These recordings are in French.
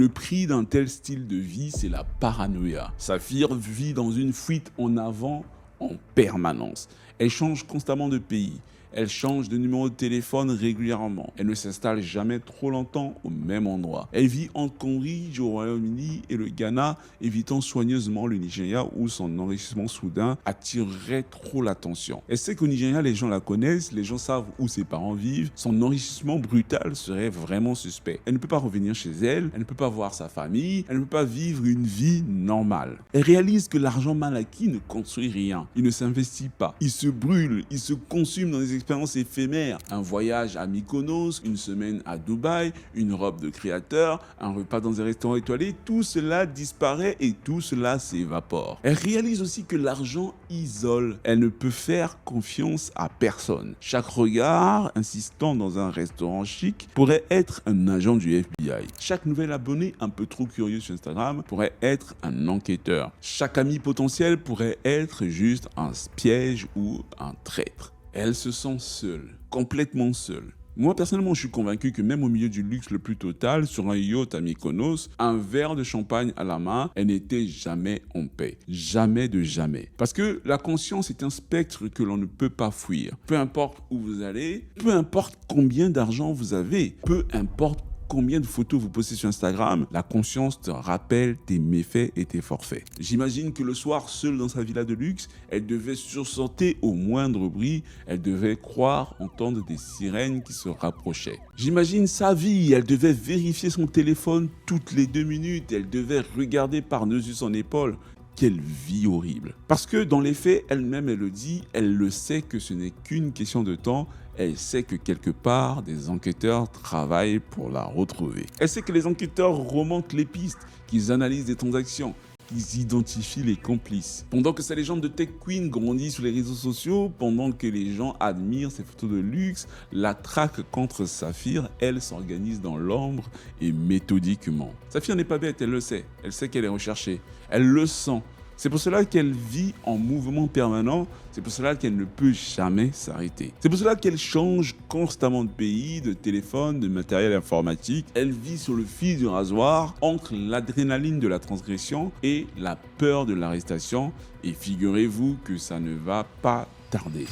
le prix d'un tel style de vie, c'est la paranoïa. Saphir vit dans une fuite en avant en permanence. Elle change constamment de pays. Elle change de numéro de téléphone régulièrement. Elle ne s'installe jamais trop longtemps au même endroit. Elle vit en Cambridge, au Royaume-Uni et le Ghana, évitant soigneusement le Nigeria où son enrichissement soudain attirerait trop l'attention. Elle sait qu'au Nigeria, les gens la connaissent, les gens savent où ses parents vivent. Son enrichissement brutal serait vraiment suspect. Elle ne peut pas revenir chez elle, elle ne peut pas voir sa famille, elle ne peut pas vivre une vie normale. Elle réalise que l'argent mal acquis ne construit rien. Il ne s'investit pas. Il se brûle, il se consume dans des expériences éphémères, un voyage à Mykonos, une semaine à Dubaï, une robe de créateur, un repas dans un restaurant étoilé, tout cela disparaît et tout cela s'évapore. Elle réalise aussi que l'argent isole. Elle ne peut faire confiance à personne. Chaque regard insistant dans un restaurant chic pourrait être un agent du FBI. Chaque nouvel abonné un peu trop curieux sur Instagram pourrait être un enquêteur. Chaque ami potentiel pourrait être juste un piège ou un traître. Elle se sent seule, complètement seule. Moi, personnellement, je suis convaincu que même au milieu du luxe le plus total, sur un yacht à Mykonos, un verre de champagne à la main, elle n'était jamais en paix. Jamais de jamais. Parce que la conscience est un spectre que l'on ne peut pas fuir. Peu importe où vous allez, peu importe combien d'argent vous avez, peu importe combien de photos vous postez sur Instagram, la conscience te rappelle tes méfaits et tes forfaits. J'imagine que le soir, seule dans sa villa de luxe, elle devait sursauter au moindre bruit, elle devait croire entendre des sirènes qui se rapprochaient. J'imagine sa vie, elle devait vérifier son téléphone toutes les 2 minutes, elle devait regarder par-dessus son épaule. Quelle vie horrible. Parce que dans les faits, elle-même, elle le dit, elle le sait que ce n'est qu'une question de temps. Elle sait que quelque part, des enquêteurs travaillent pour la retrouver. Elle sait que les enquêteurs remontent les pistes, qu'ils analysent des transactions, qu'ils identifient les complices. Pendant que sa légende de Tech Queen grandit sur les réseaux sociaux, pendant que les gens admirent ses photos de luxe, la traque contre Saphir, elle s'organise dans l'ombre et méthodiquement. Saphir n'est pas bête, elle le sait. Elle sait qu'elle est recherchée. Elle le sent. C'est pour cela qu'elle vit en mouvement permanent, c'est pour cela qu'elle ne peut jamais s'arrêter. C'est pour cela qu'elle change constamment de pays, de téléphone, de matériel informatique. Elle vit sur le fil du rasoir entre l'adrénaline de la transgression et la peur de l'arrestation. Et figurez-vous que ça ne va pas tarder.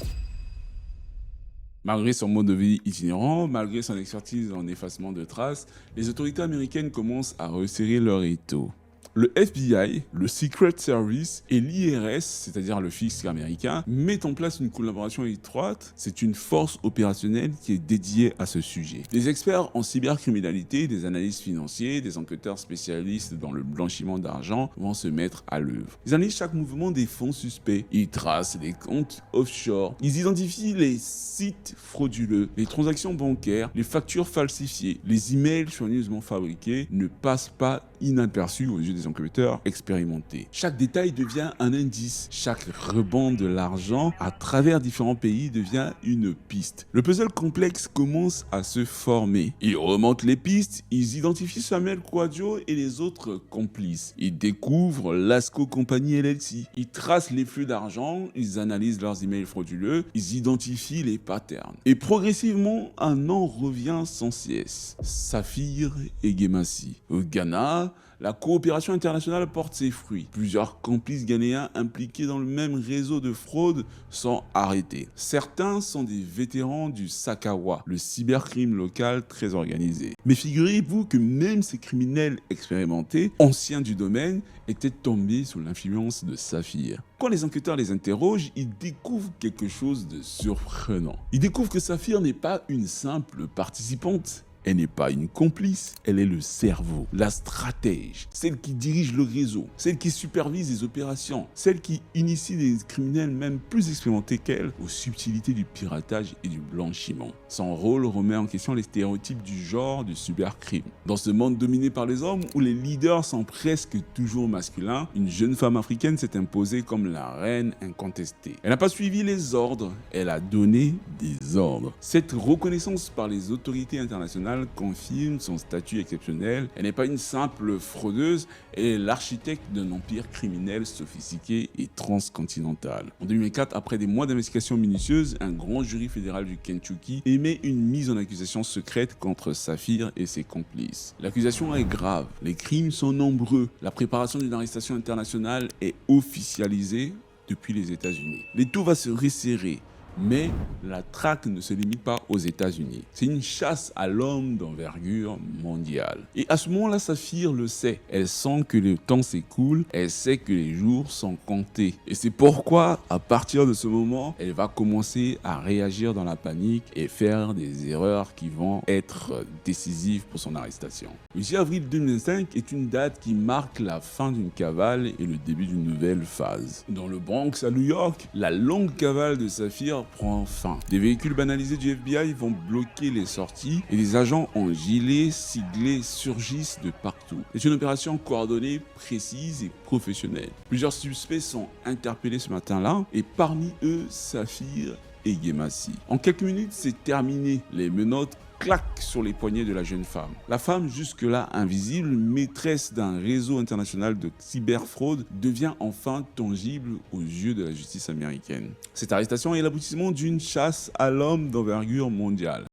Malgré son mode de vie itinérant, malgré son expertise en effacement de traces, les autorités américaines commencent à resserrer leur étau. Le FBI, le Secret Service et l'IRS, c'est-à-dire le fisc américain, mettent en place une collaboration étroite. C'est une force opérationnelle qui est dédiée à ce sujet. Des experts en cybercriminalité, des analystes financiers, des enquêteurs spécialistes dans le blanchiment d'argent vont se mettre à l'œuvre. Ils analysent chaque mouvement des fonds suspects. Ils tracent les comptes offshore. Ils identifient les sites frauduleux, les transactions bancaires, les factures falsifiées. Les emails soigneusement fabriqués ne passent pas inaperçus aux yeux des enquêteurs expérimentés. Chaque détail devient un indice. Chaque rebond de l'argent à travers différents pays devient une piste. Le puzzle complexe commence à se former. Ils remontent les pistes, ils identifient Samuel Kouadio et les autres complices. Ils découvrent Lasco Company LLC. Ils tracent les flux d'argent, ils analysent leurs emails frauduleux, ils identifient les patterns. Et progressivement, un nom revient sans cesse. Saphir et Gemassi. Au Ghana, la coopération internationale porte ses fruits. Plusieurs complices ghanéens impliqués dans le même réseau de fraude sont arrêtés. Certains sont des vétérans du Sakawa, le cybercrime local très organisé. Mais figurez-vous que même ces criminels expérimentés, anciens du domaine, étaient tombés sous l'influence de Saphir. Quand les enquêteurs les interrogent, ils découvrent quelque chose de surprenant. Ils découvrent que Saphir n'est pas une simple participante. Elle n'est pas une complice, elle est le cerveau, la stratège, celle qui dirige le réseau, celle qui supervise les opérations, celle qui initie les criminels même plus expérimentés qu'elle aux subtilités du piratage et du blanchiment. Son rôle remet en question les stéréotypes du genre du cybercrime. Dans ce monde dominé par les hommes où les leaders sont presque toujours masculins, une jeune femme africaine s'est imposée comme la reine incontestée. Elle n'a pas suivi les ordres, elle a donné des ordres. Cette reconnaissance par les autorités internationales internationale confirme son statut exceptionnel. Elle n'est pas une simple fraudeuse, elle est l'architecte d'un empire criminel sophistiqué et transcontinental. En 2004, après des mois d'investigation minutieuse, un grand jury fédéral du Kentucky émet une mise en accusation secrète contre Saphir et ses complices. L'accusation est grave, les crimes sont nombreux, la préparation d'une arrestation internationale est officialisée depuis les États-Unis. L'étau va se resserrer. Mais la traque ne se limite pas aux États-Unis. C'est une chasse à l'homme d'envergure mondiale. Et à ce moment-là, Saphir le sait. Elle sent que le temps s'écoule, elle sait que les jours sont comptés. Et c'est pourquoi, à partir de ce moment, elle va commencer à réagir dans la panique et faire des erreurs qui vont être décisives pour son arrestation. Le 6 avril 2005 est une date qui marque la fin d'une cavale et le début d'une nouvelle phase. Dans le Bronx à New York, la longue cavale de Saphir prend fin. Des véhicules banalisés du FBI vont bloquer les sorties et des agents en gilet siglés surgissent de partout. C'est une opération coordonnée, précise et professionnelle. Plusieurs suspects sont interpellés ce matin-là et parmi eux, Saphir et Gemassi. En quelques minutes, c'est terminé. Les menottes claque sur les poignets de la jeune femme. La femme, jusque-là invisible, maîtresse d'un réseau international de cyberfraude, devient enfin tangible aux yeux de la justice américaine. Cette arrestation est l'aboutissement d'une chasse à l'homme d'envergure mondiale.